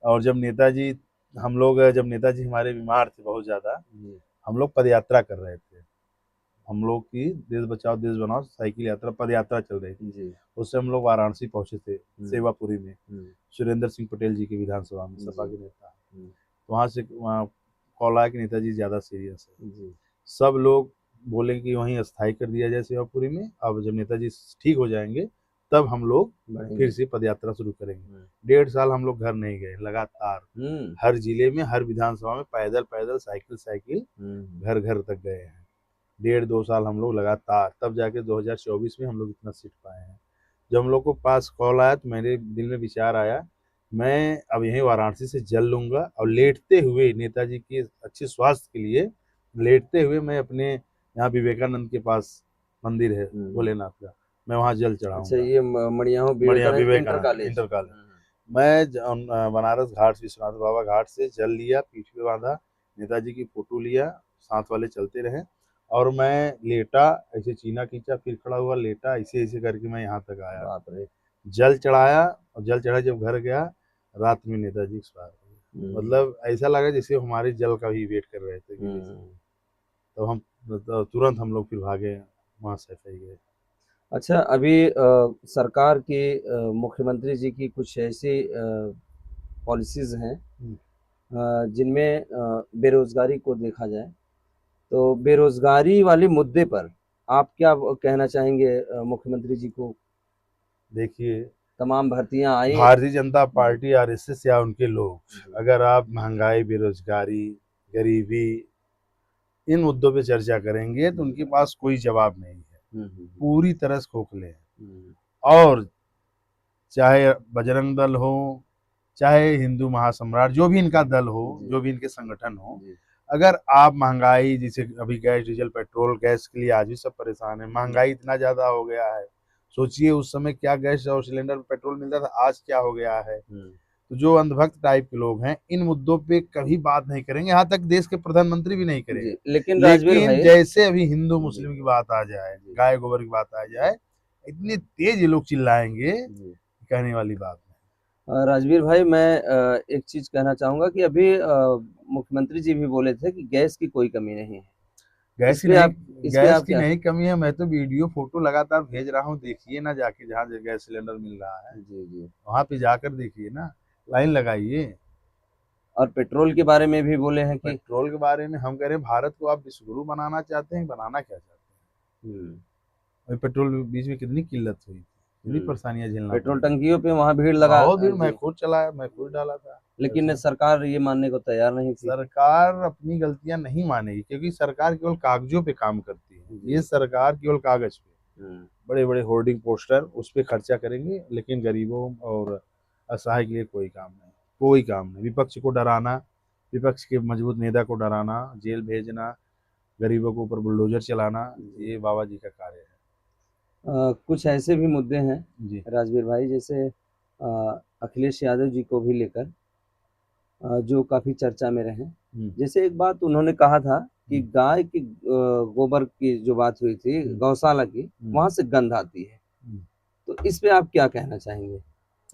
और जब नेताजी हमारे बीमार थे बहुत ज्यादा, हम लोग पद यात्रा कर रहे थे। हम लोग की देश बचाओ देश बनाओ साइकिल यात्रा पद यात्रा चल रही थी जी। उससे हम लोग वाराणसी पहुंचे थे, सेवापुरी में, सुरेंद्र सिंह पटेल जी की विधानसभा में, सपा जी। के नेता। तो वहाँ कॉल आया कि नेताजी ज्यादा सीरियस है। जी। सब लोग बोले कि वहीं अस्थायी कर दिया जाए सेवापुरी में, अब जब नेताजी ठीक हो जाएंगे तब हम लोग फिर से पद यात्रा शुरू करेंगे। 1.5 साल हम लोग घर नहीं गए लगातार, हर जिले में हर विधानसभा में पैदल पैदल साइकिल साइकिल घर घर तक गए हैं। 1.5-2 साल हम लोग लगातार, तब जाके 2024 में हम लोग इतना सीट पाए हैं। जब हम लोग को पास कॉल आया तो मेरे दिल में विचार आया, मैं अब यहीं वाराणसी से जल लूंगा और लेटते हुए नेताजी के अच्छे स्वास्थ्य के लिए लेटते हुए मैं अपने यहाँ विवेकानंद के पास मंदिर है भोलेनाथ का, मैं वहाँ जल अच्छा, चढ़ाऊंगा। ये मड़ियाहू बढ़िया Vivekanand inter Vivekanand college. Inter college. मैं बनारस घाट विश्वनाथ बाबा घाट से जल लिया, पीठ पे बांधा, नेताजी की फोटो लिया, साथ वाले चलते रहे और मैं लेटा, ऐसे चीना खींचा, फिर खड़ा हुआ, लेटा, ऐसे ऐसे करके मैं यहाँ तक आया, बाप रे। जल चढ़ाया। और जल चढ़ा जब घर गया, रात में नेताजी एक्सपायर हो गए। मतलब ऐसा लगा जैसे हमारे जल का ही वेट कर रहे थे कि तो हम तो तुरंत हम लोग फिर भागे वहाँ से गए। अच्छा, अभी सरकार की मुख्यमंत्री जी की कुछ ऐसी पॉलिसीज हैं जिनमें बेरोजगारी को देखा जाए, तो बेरोजगारी वाले मुद्दे पर आप क्या कहना चाहेंगे मुख्यमंत्री जी को? देखिए, तमाम भर्तियां आई। भारतीय जनता पार्टी आरएसएस या उनके लोग, अगर आप महंगाई, बेरोजगारी, गरीबी, इन मुद्दों पे चर्चा करेंगे तो उनके पास कोई जवाब नहीं है, पूरी तरह से खोखले हैं। और चाहे बजरंग दल हो, चाहे हिंदू महासम्राट, जो भी इनका दल हो, जो भी इनके संगठन हो, अगर आप महंगाई, जैसे अभी गैस डीजल पेट्रोल, गैस के लिए आज भी सब परेशान है, महंगाई इतना ज्यादा हो गया है। सोचिए उस समय क्या गैस और सिलेंडर पेट्रोल मिलता था, आज क्या हो गया है। तो जो अंधभक्त टाइप के लोग हैं इन मुद्दों पे कभी बात नहीं करेंगे, यहाँ तक देश के प्रधानमंत्री भी नहीं करेगा। लेकिन राजवीर लेकिन भाई, जैसे अभी हिंदू मुस्लिम की बात आ जाए, गाय गोबर की बात आ जाए, इतनी तेज ये लोग चिल्लाएंगे, कहने वाली बात नहीं। राजवीर भाई, मैं एक चीज कहना चाहूंगा कि अभी मुख्यमंत्री जी भी बोले थे कि गैस की कोई कमी नहीं है। गैस इस की पे नहीं, आप इस पे गैस आप की क्या? नहीं कमी है। मैं तो वीडियो फोटो लगातार भेज रहा हूँ, देखिए ना जाके, जहाँ गैस सिलेंडर मिल रहा है जी। वहां पे जाकर देखिए ना, लाइन लगाइए। और पेट्रोल के बारे में भी बोले हैं कि पेट्रोल के बारे में हम कह रहे हैं, भारत को आप विश्वगुरु बनाना चाहते हैं, बनाना क्या चाहते हैं। पेट्रोल बीच में कितनी किल्लत हुई थी, कितनी परेशानियां झेलना पेट्रोल पड़ी, टंकियों पे वहां भीड़ लगा बहुत भीड़। मैं जी। खुद चलाया, मैं खुद डाला था। लेकिन सरकार ये मानने को तैयार नहीं थी। सरकार अपनी गलतियां नहीं मानेगी, क्योंकि सरकार केवल कागजों पे काम करती है। ये सरकार केवल कागज पे बड़े बड़े होर्डिंग पोस्टर उस पर खर्चा करेंगे, लेकिन गरीबों और असहाय के लिए कोई काम नहीं, कोई काम नहीं। विपक्ष को डराना, विपक्ष के मजबूत नेता को डराना, जेल भेजना, गरीबों के ऊपर बुलडोजर चलाना, ये बाबा जी का कार्य है। कुछ ऐसे भी मुद्दे हैं जी राजवीर भाई, जैसे अखिलेश यादव जी को भी लेकर जो काफी चर्चा में रहे। जैसे एक बात उन्होंने कहा था कि गाय की गोबर की जो बात हुई थी गौशाला की, वहां से गंध आती है। तो इस पे आप क्या कहना चाहेंगे?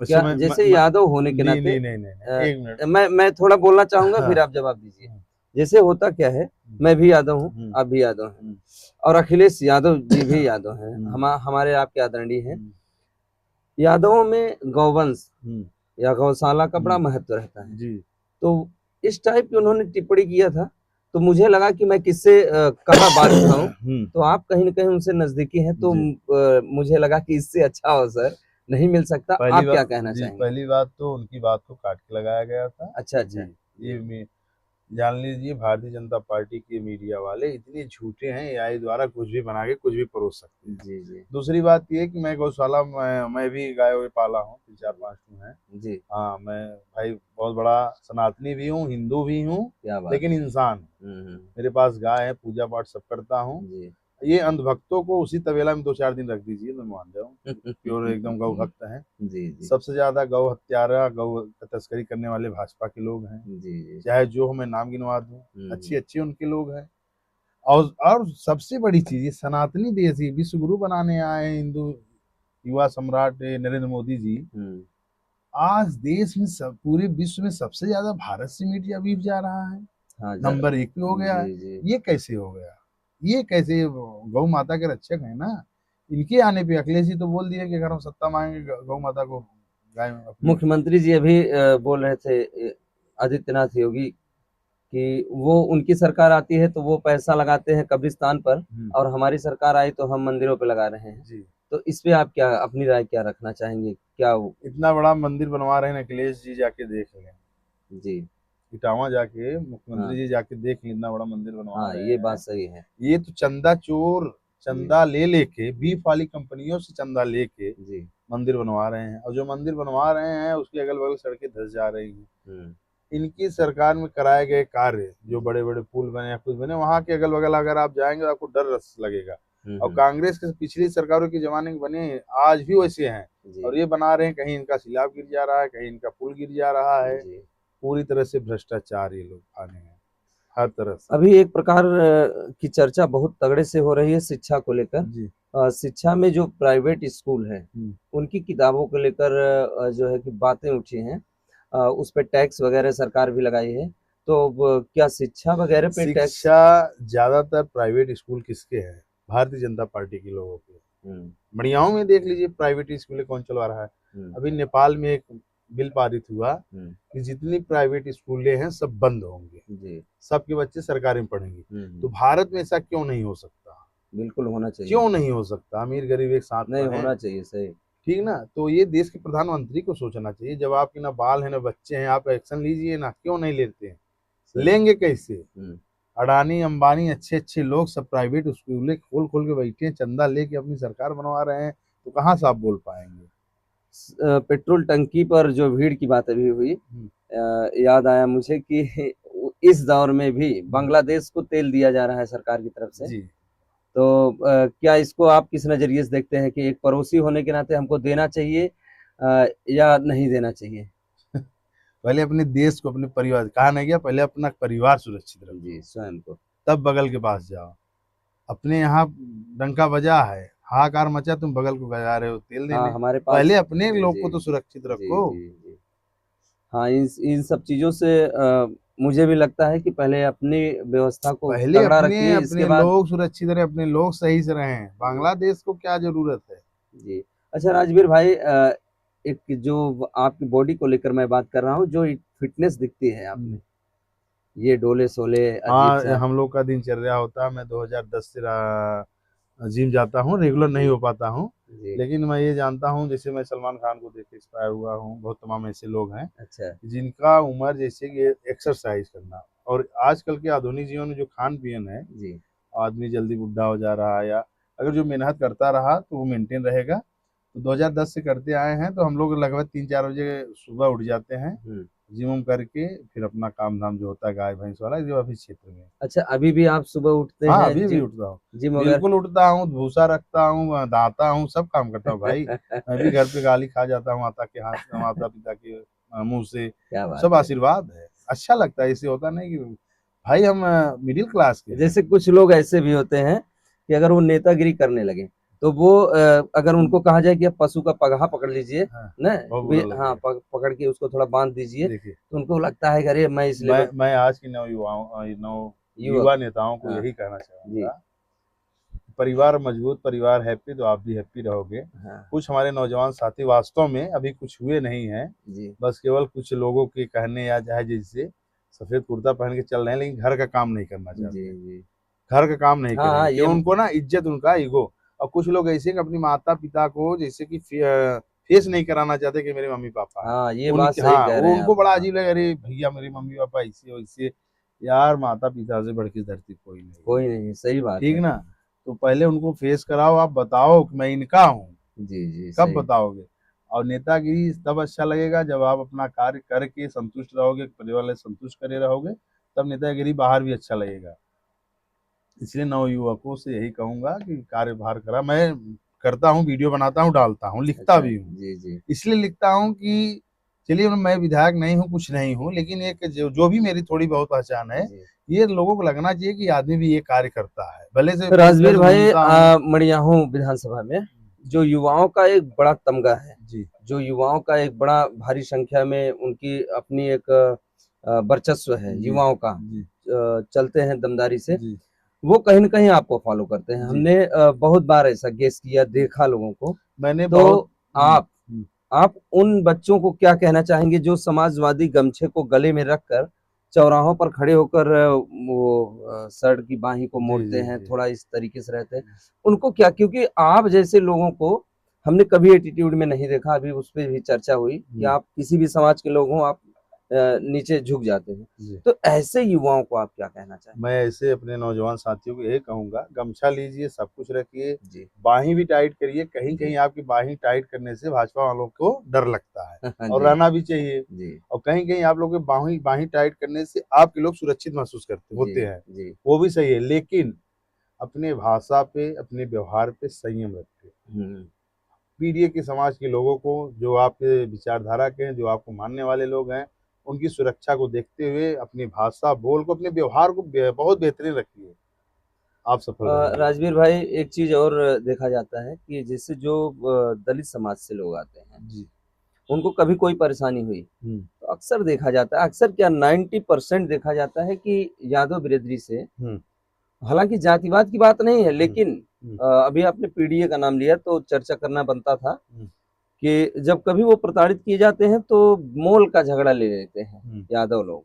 वैसे क्या जैसे यादव होने के नहीं नाते नहीं नहीं नहीं नहीं, एक मिनट। मैं थोड़ा बोलना चाहूंगा, हाँ, फिर आप जवाब दीजिए। जैसे होता क्या है, मैं भी यादव हूँ, आप भी यादव हैं, और अखिलेश यादव जी भी यादव हैं, हमारे आपके आदरणीय हैं। यादवों में गौवंश या गौशाला का बड़ा महत्व रहता है। जी तो इस टाइप की उन्होंने टिप्पणी किया था, तो मुझे लगा कि मैं किससे कहाँ बात उठाऊं। तो आप कहीं ना कहीं उनसे नजदीकी हैं, तो मुझे लगा कि इससे अच्छा अवसर नहीं मिल सकता। पहली आप क्या बात कहना जी, चाहेंगे? पहली बात तो उनकी बात को काट के लगाया गया था। अच्छा जी, अच्छा। ये जान लीजिए, भारतीय जनता पार्टी के मीडिया वाले इतने झूठे हैं, एआई द्वारा कुछ भी बना के कुछ भी परोस सकते हैं। जी दूसरी बात ये कि मैं गौशाला, मैं भी गाय वाय पाला हूँ, 3-4-5 हैं। जी। हाँ, मैं भाई बहुत बड़ा सनातनी भी हूँ, हिंदू भी हूँ, क्या बात लेकिन है। इंसान हूँ। मेरे पास गाय है, पूजा पाठ सब करता हूँ। जी। ये अंधभक्तों को उसी तबेला में 2-4 दिन रख दीजिए, मैं मान जाऊँ, प्योर एकदम गौ भक्त हैं। जी सबसे ज्यादा गौ हत्यारा, गौ तस्करी करने वाले भाजपा के लोग हैं। जी। चाहे जो मैं नाम गिनवा दूं, अच्छी अच्छी उनके लोग हैं। और सबसे बड़ी चीज, ये सनातनी देश विश्व गुरु बनाने आए हिंदू युवा सम्राट नरेंद्र मोदी जी, आज देश में पूरे विश्व में सबसे ज्यादा भारत से मीट अभी जा रहा है, हाँ नंबर 1 पे हो गया है। ये कैसे हो गया? ये कैसे? गौ माता के रक्षक है ना। इनके आने पे अखिलेश जी तो बोल दिए कि अगर हम सत्ता मांगेंगे गौ माता को गाय। मुख्यमंत्री जी अभी बोल रहे थे आदित्यनाथ योगी कि वो उनकी सरकार आती है तो वो पैसा लगाते हैं कब्रिस्तान पर, और हमारी सरकार आई तो हम मंदिरों पे लगा रहे हैं जी। तो इस पे आप क्या अपनी राय क्या रखना चाहेंगे? क्या इतना बड़ा मंदिर बनवा रहे हैं अखिलेश जी, जाके देख लें जी, इटावा जाके मुख्यमंत्री जी जाके देख लें, इतना बड़ा मंदिर बनवा रहे हैं। ये बात सही है। ये तो चंदा चोर, चंदा ले लेके बीफ वाली कंपनियों से चंदा लेके जी मंदिर बनवा रहे हैं, और जो मंदिर बनवा रहे हैं उसके अगल बगल सड़कें धंस जा रही हैं। इनकी सरकार में कराए गए कार्य, जो बड़े बड़े पुल बने या कुछ बने, वहां के अगल बगल अगर आप जाएंगे तो आपको डर लगेगा। और कांग्रेस के पिछली सरकारों के जमाने के बने आज भी वैसे हैं, और ये बना रहे हैं, कहीं इनका सिलाब गिर जा रहा है, कहीं इनका पुल गिर जा रहा है। पूरी तरह से भ्रष्टाचार ये लोग आने हैं हर तरह से। अभी एक प्रकार की चर्चा बहुत तगड़े से हो रही है शिक्षा को लेकर। शिक्षा में जो प्राइवेट स्कूल है उनकी किताबों को लेकर जो है कि बातें उठी हैं, उस पे टैक्स वगैरह सरकार भी लगाई है, तो क्या शिक्षा वगैरह पे टैक्स? शिक्षा ज्यादातर प्राइवेट स्कूल किसके हैं? भारतीय जनता पार्टी के लोगों के। बढ़ियाओं में देख लीजिए प्राइवेट स्कूलें कौन चलवा रहा है। अभी नेपाल में एक बिल पारित हुआ कि जितनी प्राइवेट स्कूलें हैं सब बंद होंगे, सबके बच्चे सरकारी में पढ़ेंगे। तो भारत में ऐसा क्यों नहीं हो सकता? बिल्कुल होना चाहिए। क्यों नहीं हो सकता? अमीर गरीब एक साथ नहीं होना चाहिए, सही ठीक ना। तो ये देश के प्रधानमंत्री को सोचना चाहिए, जब आपके ना बाल है ना बच्चे हैं, आप एक्शन लीजिए ना। क्यों नहीं लेते हैं? लेंगे कैसे? अडानी अंबानी अच्छे अच्छे लोग सब प्राइवेट स्कूलें खोल खोल के बैठे हैं, चंदा लेके अपनी सरकार बनवा रहे हैं, तो कहाँ से आप बोल पाएंगे? पेट्रोल टंकी पर जो भीड़ की बात अभी हुई, याद आया मुझे कि इस दौर में भी बांग्लादेश को तेल दिया जा रहा है सरकार की तरफ से जी। तो क्या इसको आप किस नजरिए से देखते हैं कि एक पड़ोसी होने के नाते हमको देना चाहिए या नहीं देना चाहिए? पहले अपने देश को, अपने परिवार, कहा नहीं गया, पहले अपना परिवार सुरक्षित रखो जी, स्वयं को, तब बगल के पास जाओ। अपने यहाँ डंका बजा है, हाहाकार मचा, तुम बगल को बजा रहे हो तेल देने। हमारे पास पहले अपने लोग को तो सुरक्षित रखो। हाँ, इन सब चीजों से मुझे भी लगता है कि पहले अपनी व्यवस्था को पहले अपने लोग सुरक्षित रहे, अपने लोग सही से रहें। बांग्लादेश को क्या जरूरत है जी। अच्छा राजवीर भाई, एक जो आपकी बॉडी को लेकर मैं बात कर रहा हूँ, जो फिटनेस दिखती है आप में, ये डोले सोले हाँ, हम लोग का दिनचर्या होता है। मैं 2010 से जिम जाता हूँ, रेगुलर नहीं हो पाता हूँ, लेकिन मैं ये जानता हूँ, जैसे मैं सलमान खान को देख के इंस्पायर हुआ हूँ, बहुत तमाम ऐसे लोग हैं अच्छा जिनका उम्र जैसे कि एक्सरसाइज करना, और आजकल के आधुनिक जीवन में जो खान पीन है जी, आदमी जल्दी बुढ़ा हो जा रहा है, या अगर जो मेहनत करता रहा तो वो मेंटेन रहेगा। तो 2010 से करते आए हैं, तो हम लोग लगभग 3-4 बजे सुबह उठ जाते हैं, जिम करके फिर अपना काम धाम जो होता है गाय भैंस वाला, जो अभी क्षेत्र में। अच्छा, अभी भी आप सुबह उठते हैं? हाँ, अभी भी उठता हूँ, बिल्कुल उठता हूँ, भूसा रखता हूँ, दाता हूँ, सब काम करता हूँ भाई। मैं भी घर पे गाली खा जाता हूँ माता के हाथ से, माता पिता के मुंह से, सब आशीर्वाद है, अच्छा लगता है। इससे होता नहीं कि भाई हम मिडिल क्लास के। जैसे कुछ लोग ऐसे भी होते हैं कि अगर वो नेतागिरी करने लगे तो वो अगर उनको कहा जाए कि आप पशु का पगहा पकड़ लीजिए ना, हाँ पकड़ के उसको थोड़ा बांध दीजिए, तो उनको लगता है कि अरे मैं इसलिए मैं आज की युवा नेताओं को यही कहना चाहूंगा, परिवार मजबूत, परिवार हैप्पी, तो आप भी हैप्पी रहोगे। कुछ हमारे नौजवान साथी वास्तव में अभी कुछ हुए नहीं हैं, बस केवल कुछ लोगों के कहने या चाहे जैसे सफेद कुर्ता पहन के चल रहे हैं, लेकिन घर का काम नहीं करना चाहते, घर का काम नहीं करेंगे, क्यों? उनको ना इज्जत, उनका ईगो। और कुछ लोग ऐसे अपनी माता पिता को जैसे कि फेस नहीं कराना चाहते कि मेरे मम्मी पापा, हाँ ये बात सही कह रहे हैं, उनको बड़ा अजीब लगे, अरे भैया मेरे मम्मी पापा ऐसे वैसे। यार माता पिता से बढ़ के धरती कोई नहीं, सही बात, ठीक ना। तो पहले उनको फेस कराओ, आप बताओ कि मैं इनका हूँ जी, कब बताओगे? और नेतागिरी तब अच्छा लगेगा जब आप अपना कार्य करके संतुष्ट रहोगे, परिवार वाले संतुष्ट करे रहोगे, तब नेतागिरी बाहर भी अच्छा लगेगा। इसलिए नवयुवकों से यही कहूंगा कि कार्यभार करा। मैं करता हूँ, वीडियो बनाता हूँ, डालता हूँ, लिखता भी हूँ जी। इसलिए लिखता हूँ कि चलिए मैं विधायक नहीं हूँ, कुछ नहीं हूँ, लेकिन एक जो भी मेरी थोड़ी बहुत पहचान है, ये लोगों को लगना चाहिए कि आदमी भी ये कार्य करता है। भले से राजवीर भाई, मड़ियाहू विधानसभा में जो युवाओं का एक बड़ा तमगा है जी, जो युवाओं का एक बड़ा भारी संख्या में उनकी अपनी एक वर्चस्व है जी युवाओं का, जी चलते हैं दमदारी से, जी वो कहीं न कहीं आपको फॉलो करते हैं। जी हमने बहुत बार ऐसा गेस किया, देखा लोगों को। मैंने बहुत तो आप उन बच्चों को क्या कहना चाहेंगे जो समाजवादी गमछे को गले में रखकर चौराहों पर खड़े होकर शर्ट की बाहीं को जी मोड़ते जी हैं, जी थोड़ा इस तरीके से रहते हैं, उनको क्या, क्योंकि आप जैसे लोगों को हमने कभी एटीट्यूड में नहीं देखा, अभी उस पे भी चर्चा हुई कि आप किसी भी समाज के लोग हों, आप नीचे झुक जाते हैं। जी तो ऐसे युवाओं को आप क्या कहना चाहेंगे? मैं ऐसे अपने नौजवान साथियों को यही कहूंगा, गमछा लीजिए, सब कुछ रखिए, जी, बाहीं भी टाइट करिए। कहीं जी। कहीं आपकी बाहीं टाइट करने से भाजपा वालों को डर लगता है, और जी, रहना भी चाहिए। जी, और कहीं कहीं आप लोग के बाहीं बाहीं टाइट करने से आपके लोग सुरक्षित महसूस करते जी, होते हैं, जी। वो भी सही है, लेकिन अपने भाषा पे, अपने व्यवहार पे संयम रखिए। हुँ, पीढ़ी के समाज के लोगों को, जो आपके विचारधारा के हैं, जो आपको मानने वाले लोग हैं, उनकी सुरक्षा को देखते हुए अपनी भाषा बोल को, अपने व्यवहार को बहुत बेहतरीन रखिए, आप सफल रहेंगे। राजवीर भाई, एक चीज़ और देखा जाता है कि जैसे जो दलित समाज से लोग आते हैं, जी। उनको कभी कोई परेशानी हुई, हुँ, तो अक्सर देखा जाता है, अक्सर क्या 90% देखा जाता है कि यादव बिरादरी से, हुँ, हालाँकि जातिवाद की बात नहीं है, हुँ, लेकिन हुँ, अभी आपने पीडीए का नाम लिया तो चर्चा करना बनता था हुँ, कि जब कभी वो प्रताड़ित किए जाते हैं तो मोल का झगड़ा ले लेते हैं हुँ, यादव लोग,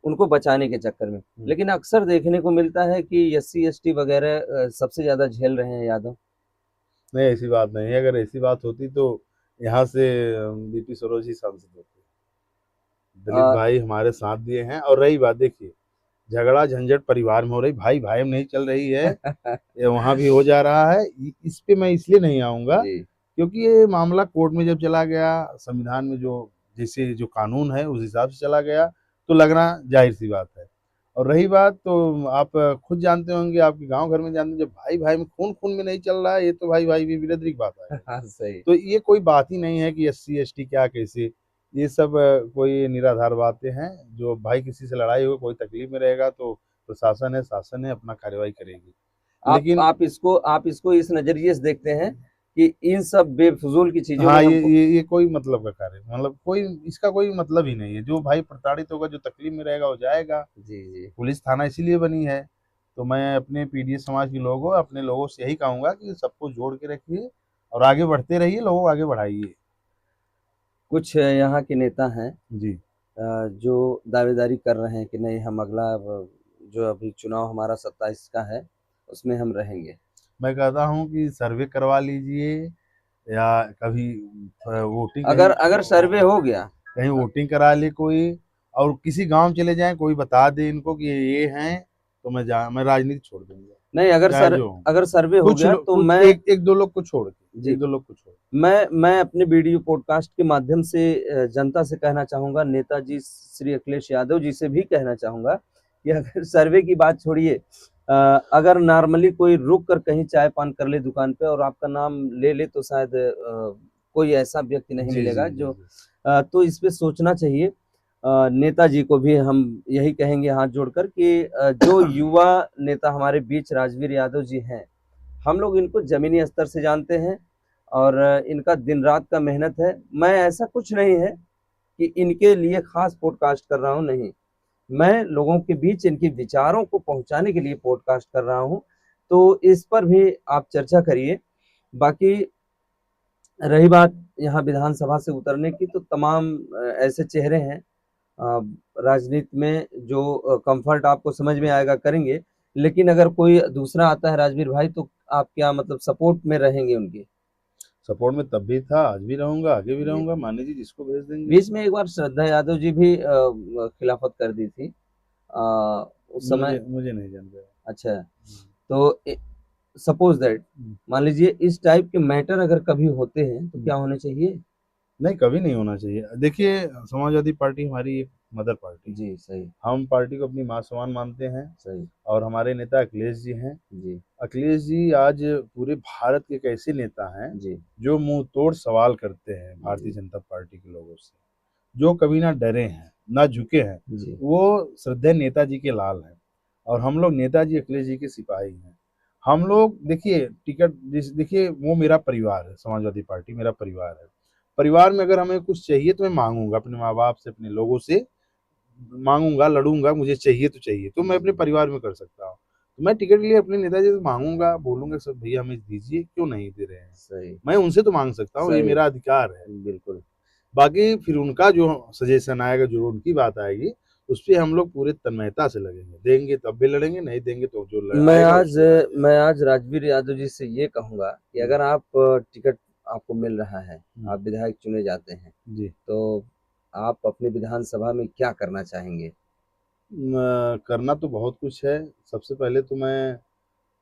उनको बचाने के चक्कर में। हुँ। लेकिन अक्सर देखने को मिलता है कि एससी एसटी वगैरह सबसे ज़्यादा झेल रहे हैं यादव। नहीं, ऐसी बात नहीं है, अगर ऐसी बात होती तो यहाँ से बीपी सरोज ही सांसद होते। दलित अ, भाई हमारे साथ दिए हैं। और रही बात, देखिए, झगड़ा झंझट परिवार में हो रही, भाई भाई में नहीं चल रही है, ये वहाँ भी हो जा रहा है। इस पे मैं इसलिए नहीं आऊँगा, जी, क्योंकि ये मामला कोर्ट में जब चला गया, संविधान में जो जैसे जो कानून है उस हिसाब से चला गया, तो लगना जाहिर-सी बात है। और रही बात, तो आप खुद जानते होंगे, आपके गाँव घर में जानते हैं, जब भाई-भाई में खून-खून में नहीं चल रहा है, ये तो भाई-भाई की बिरादरी की बात आ गई। हाँ, सही। तो ये कोई बात ही नहीं है कि एससी एसटी क्या कैसे, ये सब कोई निराधार बातें हैं। जो भाई किसी से लड़ाई हो, कोई तकलीफ में रहेगा, तो प्रशासन है, शासन है, अपना कार्रवाई करेगी। आप लेकिन आप इसको आप इसको इस नज़रिए से देखते हैं कि इन सब बेफिज़ूल की चीज़ों हाँ, में हमको। ये कोई मतलब का कार्य, मतलब कोई इसका कोई मतलब ही नहीं है। जो भाई प्रताड़ित होगा, जो तकलीफ में रहेगा, वो जाएगा। जी, जी। पुलिस थाना इसीलिए बनी है। तो मैं अपने पीडीए समाज के लोगों, अपने लोगों से यही कहूँगा कि सबको जोड़ के रखिए और आगे बढ़ते रहिए, लोगों को आगे बढ़ाइए। कुछ यहाँ के नेता हैं जी। जो दावेदारी कर रहे हैं कि नहीं, हम अगला जो अभी चुनाव हमारा 27 का है, उसमें हम रहेंगे। मैं कहता हूँ कि सर्वे करवा लीजिए, या कभी वोटिंग अगर कहीं अगर सर्वे हो गया, कहीं वोटिंग करा ले कोई, और किसी गांव चले जाएं, कोई बता दे इनको कि ये हैं, तो मैं राजनीति छोड़ दूंगा, नहीं, चाहे जो हो। अगर सर्वे हो कुछ गया लोग, तो कुछ मैं, एक एक दो लोग को छोड़ के, जी, एक दो लोग को छोड़ मैं अपने वीडियो पॉडकास्ट के माध्यम से जनता से कहना चाहूँगा, नेताजी श्री अखिलेश यादव जी से भी कहना चाहूँगा कि अगर सर्वे की बात छोड़िए, अगर नॉर्मली कोई रुक कर कहीं चाय पान कर ले दुकान पे और आपका नाम ले ले, तो शायद कोई ऐसा व्यक्ति नहीं जी जी मिलेगा जी जो, जी तो इस पे सोचना चाहिए। नेताजी को भी हम यही कहेंगे हाथ जोड़कर कि जो युवा नेता हमारे बीच राजवीर यादव जी हैं, हम लोग इनको ज़मीनी स्तर से जानते हैं और इनका दिन-रात का मेहनत है। मैं, ऐसा कुछ नहीं है कि इनके लिए ख़ास पॉडकास्ट कर रहा हूँ, नहीं। मैं लोगों के बीच इनके विचारों को पहुँचाने के लिए पॉडकास्ट कर रहा हूँ, तो इस पर भी आप चर्चा करिए। बाकी रही बात यहाँ विधानसभा से उतरने की, तो तमाम ऐसे चेहरे हैं अ, राजनीति में जो कम्फ़र्ट आपको समझ में आएगा करेंगे, लेकिन अगर कोई दूसरा आता है राजवीर भाई, तो आप क्या मतलब सपोर्ट में रहेंगे उनके? सपोर्ट में तब भी था, आज भी रहूंगा, आगे भी जी। रहूंगा, मान लीजिए जिसको भेज देंगे। बीच में एक बार श्रद्धा यादव जी भी खिलाफत कर दी थी। अ, उस समय, मुझे मुझे नहीं जानता। अच्छा, तो सपोज़ दैट, मान लीजिए इस टाइप के मैटर अगर कभी होते हैं, तो क्या होने चाहिए? नहीं, कभी नहीं होना चाहिए। देखिए, समाजवादी पार्टी हमारी एक मदर पार्टी है। जी, सही, हम पार्टी को अपनी माँ समान मानते हैं। सही। और हमारे नेता अखिलेश जी हैं। जी, अखिलेश जी आज पूरे भारत के एक ऐसे नेता हैं, जी, जो मुंह तोड़ सवाल करते हैं भारतीय जी, जनता पार्टी के लोगों से, जो कभी ना डरे हैं, ना झुके हैं। जी, वो श्रद्धेय नेताजी के लाल हैं, और हम लोग नेताजी अखिलेश जी के सिपाही हैं। हम लोग, देखिए, टिकट देखिए, वो मेरा परिवार है, समाजवादी पार्टी मेरा परिवार है। परिवार में अगर हमें कुछ चाहिए तो मैं मांगूंगा अपने माँ बाप से, अपने लोगों से मांगूंगा, लड़ूंगा, मुझे चाहिए तो मैं अपने परिवार में कर सकता हूँ। तो मैं टिकट के लिए अपने नेताजी से मांगूंगा, बोलूंगा सब भैया हमें दीजिए, क्यों नहीं दे रहे हैं, सही मैं उनसे तो मांग सकता हूँ, ये सही मेरा अधिकार है। बिल्कुल। बाकी फिर उनका जो सजेशन आएगा, जो उनकी बात आएगी, उस पर हम लोग पूरे तन्मयता से लगेंगे, देंगे तब भी लड़ेंगे, नहीं देंगे तो जो मैं आएगा आज उससे लड़ेंगे। मैं आज राजवीर यादव जी से ये कहूंगा कि अगर आप टिकट आपको मिल रहा है, आप विधायक चुने जाते हैं, जी, तो आप अपनी विधानसभा में क्या करना चाहेंगे? करना तो बहुत कुछ है। सबसे पहले तो मैं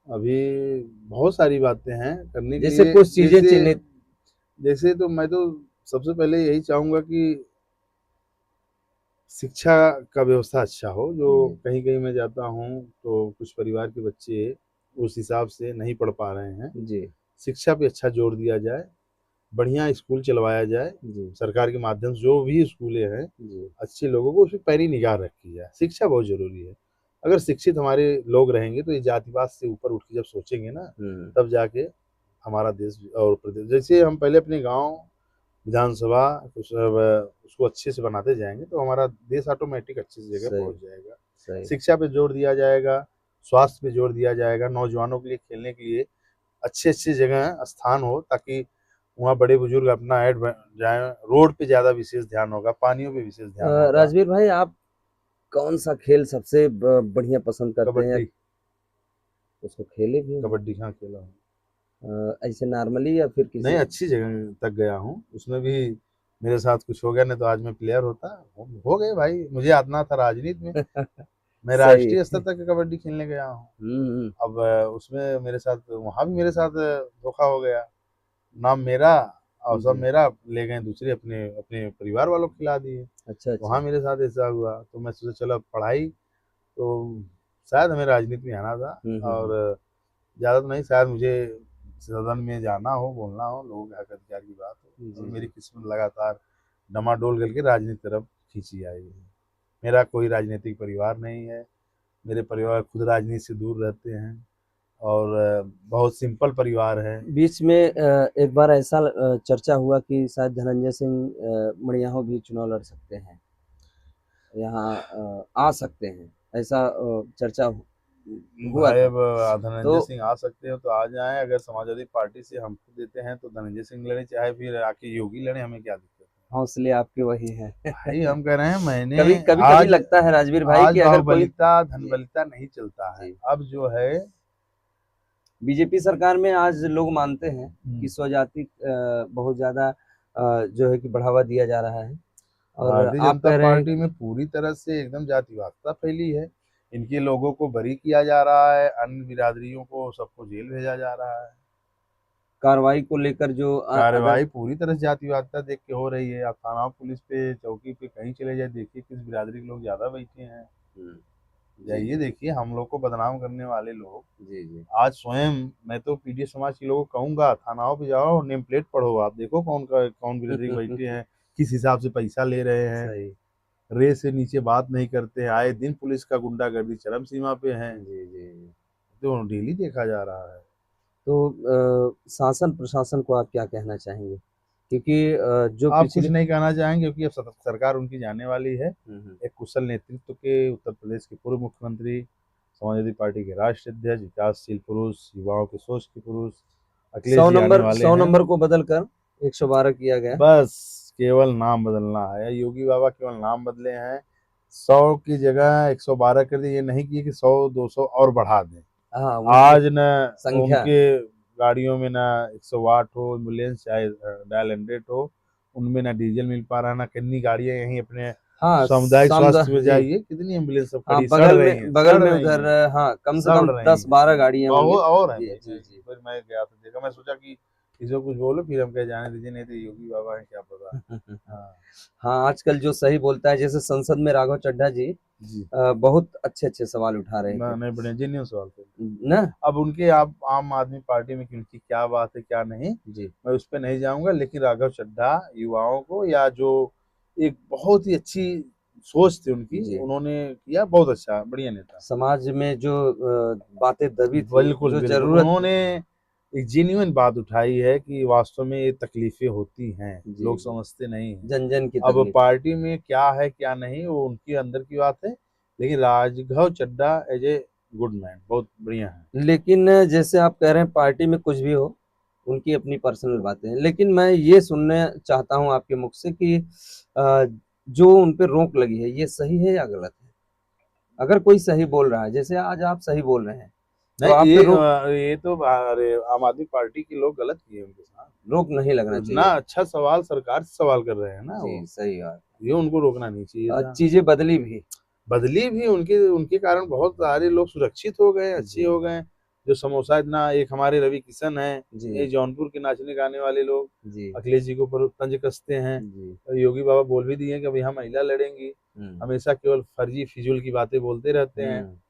अभी बहुत सारी बातें हैं करने के जैसे लिए, कुछ चीजें जैसे चिन्हित। जैसे तो मैं तो सबसे पहले यही चाहूंगा कि शिक्षा का व्यवस्था अच्छा हो। जो जी कहीं कहीं मैं जाता हूँ तो कुछ परिवार के बच्चे उस हिसाब से नहीं पढ़ पा रहे हैं, जी शिक्षा पे अच्छा जोर दिया जाए, बढ़िया स्कूल चलवाया जाए, जी सरकार के माध्यम से जो भी स्कूलें हैं, जी अच्छे लोगों को उस पर पैनी निगाह रखी जाए। शिक्षा बहुत जरूरी है। अगर शिक्षित हमारे लोग रहेंगे तो ये जातिवाद से ऊपर उठ के जब सोचेंगे ना, हम्म तब जाके हमारा देश और प्रदेश, जैसे हम पहले अपने गांव विधानसभा उसको अच्छे से बनाते जाएंगे तो हमारा देश ऑटोमेटिक अच्छी जगह सही पहुंच जाएगा। सही शिक्षा पे जोर दिया जाएगा, स्वास्थ्य पे जोर दिया जाएगा, नौजवानों के लिए खेलने के लिए अच्छे अच्छे जगह स्थान हो, ताकि वहाँ बड़े बुजुर्ग अपना ऐड जाए। रोड पे ज़्यादा विशेष ध्यान होगा, पानियों पे विशेष ध्यान होगा। राजवीर भाई, आप कौन सा खेल सबसे बढ़िया पसंद करते हैं, या कबड्डी। उसको खेले भी हैं? कबड्डी हाँ खेला हूँ। ऐसे नॉर्मली या फिर नहीं, किसी? अच्छी जगह तक गया हूँ, उसमें भी मेरे साथ कुछ हो गया, नहीं तो आज मैं प्लेयर होता। हो गए भाई, मुझे आतना था राजनीति में। मैं सही। राष्ट्रीय स्तर तक कबड्डी खेलने गया हूँ। हम्म। अब उसमें मेरे साथ, वहाँ भी मेरे साथ धोखा हो गया। नाम मेरा और सब जी मेरा, ले गए दूसरे, अपने अपने परिवार वालों को खिला दिए। अच्छा अच्छा। वहाँ मेरे साथ ऐसा हुआ तो मैं सोचा चलो अब पढ़ाई, तो शायद हमें राजनीति में आना था। हम्म। और ज़्यादा तो नहीं, शायद मुझे सदन में जाना हो, बोलना हो, लोगों के हक अधिकार की बात जी हो, और मेरी जी। किस्मत लगातार डमाडोल करके राजनीति तरफ खींची आई है। मेरा कोई राजनीतिक परिवार नहीं है, मेरे परिवार खुद राजनीति से दूर रहते हैं, और बहुत सिंपल परिवार है। बीच में एक बार ऐसा चर्चा हुआ कि शायद धनंजय सिंह मड़ियाहो भी चुनाव लड़ सकते हैं, यहाँ आ सकते हैं, ऐसा चर्चा हुआ भाई था। अब तो धनंजय सिंह आ सकते हो तो आ जाएं, अगर समाजवादी पार्टी से हमको देते हैं तो धनंजय सिंह लड़े, चाहे फिर आके योगी लड़े, हमें क्या दिक्कत है। हौसले आपके वही हैं। भाई हम कह रहे हैं, मैंने कभी कभी कभी आज लगता है राजवीर भाई आज कि अगर कोई। बाहुबलिता जी धनबलिता नहीं चलता है, जी। अब जो है। बीजेपी सरकार में आज लोग मानते हैं कि स्वजाति बहुत ज्यादा जो है कि बढ़ावा दिया जा रहा है, और भारतीय आप जनता कह रहे हैं पार्टी कि में पूरी तरह से एकदम जातिवादिता फैली है। इनके लोगों को बरी किया जा रहा है, अन्य बिरादरियों को सबको जेल भेजा जा रहा है। कार्रवाई को लेकर जो अगर। कार्रवाई पूरी तरह से जातिवादिता देख के हो रही है। आप थाना पुलिस पे चौकी पे कहीं चले जाए, देखिए किस बिरादरी के लोग ज्यादा बैठे हैं। हम्म, जी जाइए देखिए, हम लोग को बदनाम करने वाले लोग जी जी। आज स्वयं, मैं तो पीडीए समाज के लोगों को कहूंगा, थानाओं पे जाओ, नेम प्लेट पढ़ो, आप देखो कौन बिरादरी के बैठे हैं, किस हिसाब से पैसा ले रहे हैं। सही। रे से नीचे बात नहीं करते हैं, आए दिन पुलिस का गुंडागर्दी चरम सीमा पे है, जी जी जी। तो डेली देखा जा रहा है। तो शासन प्रशासन को आप क्या कहना चाहेंगे, क्योंकि जो आप कुछ पिछले। नहीं कहना चाहेंगे क्योंकि अब सरकार उनकी जाने वाली है। हम्म। एक कुशल नेतृत्व के उत्तर प्रदेश के पूर्व मुख्यमंत्री, समाजवादी पार्टी के राष्ट्रीय अध्यक्ष, विकासशील पुरुष, युवाओं के सोच के पुरुष अखिलेश जी आने वाले सौ हैं। नंबर को बदलकर 112 किया गया। बस केवल नाम बदलना है, योगी बाबा केवल नाम बदले हैं। 100 की जगह 112 कर दिए, ये नहीं किए कि 100 200 और बढ़ा दें। हाँ, उनके आज न संख्या। उनके गाड़ियों में ना 108 हो एम्बुलेंस, चाहे डायल 100 हो, उनमें ना डीजल मिल पा रहा, ना कितनी गाड़ियां यहीं अपने हाँ सामुदायिक स्वास्थ्य में जी। जाइए, कितनी एम्बुलेंस सब हाँ, खड़ी सड़ रही हैं, बगल सड़ में रही उधर हैं, हाँ, कम से सड़ कम रही दस हैं। बारह गाड़ियां होंगी। बहुत और है जी भाई, जी जी। फिर मैं गया तो देखा, मैं सोचा कि किसी को कुछ बोलो, फिर हम कह जाने दीजिए, नहीं तो योगी बाबा है क्या पता। हाँ हाँ, आजकल जो सही बोलता है, जैसे संसद में राघव चड्ढा जी जी। बहुत अच्छे अच्छे सवाल उठा रहे थे नहीं, बड़े जेन्युइन सवाल थे। ना। अब उनके, आप आम आदमी पार्टी में उनकी क्या बात है क्या नहीं, जी मैं उस पर नहीं जाऊंगा, लेकिन राघव चड्ढा युवाओं को, या जो एक बहुत ही अच्छी सोच थी उनकी, जी। उन्होंने किया, बहुत अच्छा बढ़िया नेता। समाज में जो बातें दबी थी, बिल्कुल जो बिल्कुल, जरूरत थी। उन्होंने एक जेन्युइन बात उठाई है कि वास्तव में ये तकलीफें होती हैं, जी, लोग जी। समझते नहीं हैं। जन जन की अब तकलीफ। पार्टी में क्या है क्या नहीं वो उनके अंदर की बात है, लेकिन Raghav Chadha as a good man बहुत बढ़िया है। लेकिन जैसे आप कह रहे हैं पार्टी में कुछ भी हो, उनकी अपनी पर्सनल बातें हैं, लेकिन मैं ये सुनना चाहता हूँ आपके मुख से कि जो उन पे रोक लगी है ये सही है या गलत है? अगर कोई सही बोल रहा है, जैसे आज आप सही बोल रहे हैं, तो नहीं आप पे रोक ये तो अरे आम आदमी पार्टी के लोग गलत किए उनके साथ। रोक नहीं लगना इतना चाहिए। अच्छा सवाल सरकार से सवाल कर रहे हैं ना वो, जी, सही बात। ये उनको रोकना नहीं चाहिए था। चीजें बदली भी। बदली भी उनके उनके कारण बहुत सारे लोग सुरक्षित हो गए, अच्छे जी, हो गए। जो समोसा इतना, एक हमारे रवि किशन है, ये जी, जौनपुर के नाचने गाने वाले लोग जी, अखिलेश जी को पर तंज कसते हैं। जी। और योगी बाबा बोल भी दिए कि अब यहाँ महिला लड़ेंगी, हुँ, हमेशा केवल फर्जी फिजूल की बातें बोलते रहते हैं। हुँ,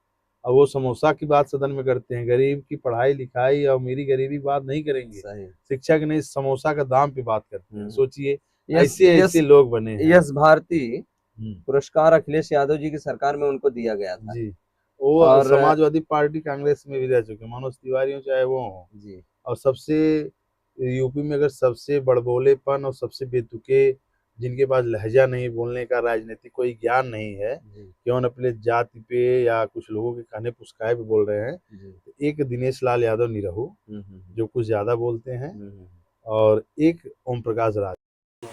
अब वो समोसा की बात सदन में करते हैं, गरीब की पढ़ाई लिखाई और मेरी गरीबी की बात नहीं करेंगे, सही। शिक्षा की नहीं, समोसा का दाम पे बात करते हैं। हुँ। सोचिए, यस ऐसे यस ऐसे लोग बने हैं। यस भारती हम्म, पुरस्कार अखिलेश यादव जी की सरकार में उनको दिया गया था। जी। वो और समाजवादी पार्टी कांग्रेस में भी रह चुके, मनोज तिवारी हो चाहे वो हो। जी, और सबसे यूपी में अगर सबसे बड़बोलेपन और सबसे बेतुके, जिनके पास लहजा नहीं, बोलने का राजनीतिक कोई ज्ञान नहीं है, जी, केवल अपने जाति पे या कुछ लोगों के कहने पुस्काए पे बोल रहे हैं, जी। तो एक दिनेश लाल यादव निरहू हुँ, हुँ, हुँ। जो कुछ ज्यादा बोलते हैं, हुँ, हुँ। और एक ओम प्रकाश राज।